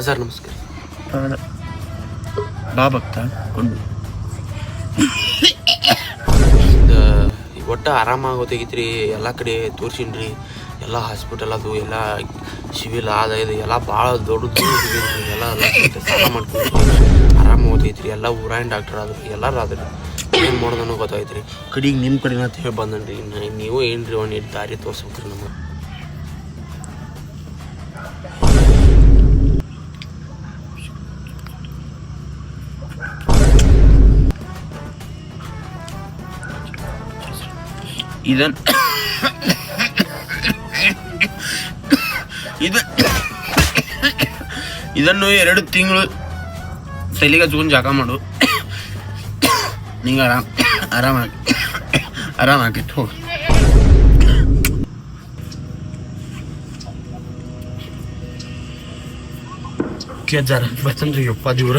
Sir ನಮಸ್ಕಾರ. ಬಾ ಭಕ್ತ ಕೊಂಡು ಒಟ್ಟು ಆರಾಮಾಗೋತೈತ್ರಿ. ಎಲ್ಲ ಕಡೆ ತೋರ್ಸಿನ್ರಿ, ಎಲ್ಲ ಹಾಸ್ಪಿಟಲ್ ಅದು ಎಲ್ಲ ಸಿವಿಲ್ ಆದ ಇದು ಎಲ್ಲ ಭಾಳ ದೊಡ್ಡದು ಎಲ್ಲ ಸಾಲ ಮಾಡ್ಕೊಂಡ್ರಿ. ಆರಾಮಾಗೋತೈತ್ರಿ. ಎಲ್ಲ ಊರಾಯಿನ ಡಾಕ್ಟರ್ ಆದ್ರು, ಎಲ್ಲರೂ ಆದ್ರಿ. ಏನು ಮಾಡೋದನ್ನೋ ಗೊತ್ತಾಯ್ತು ರೀ. ಕಡೆಗೆ ನಿಮ್ಮ ಕಡೆನ ಅಂತ ಹೇಳಿ ಬಂದನ್ರಿ. ನೀವು ಏನ್ರಿ ಒಂದು ದಾರಿ ತೋರ್ಸ್ಬೇಕ್ರಿ ನಮಗೆ. ಇದನ್ನು 2 ತಿಂಗಳು ತಲೆಗೆ ಹಚ್ಕೊಂಡು ಜಾಗ ಮಾಡು, ನಿಂಗೆ ಆರಾಮಾಗಿತ್ತು. ಹೋಗಿ ಕೇಳ್ತಾರ ಬರ್ತನ್ರಿ ಯಪ್ಪ ದೇವ್ರ.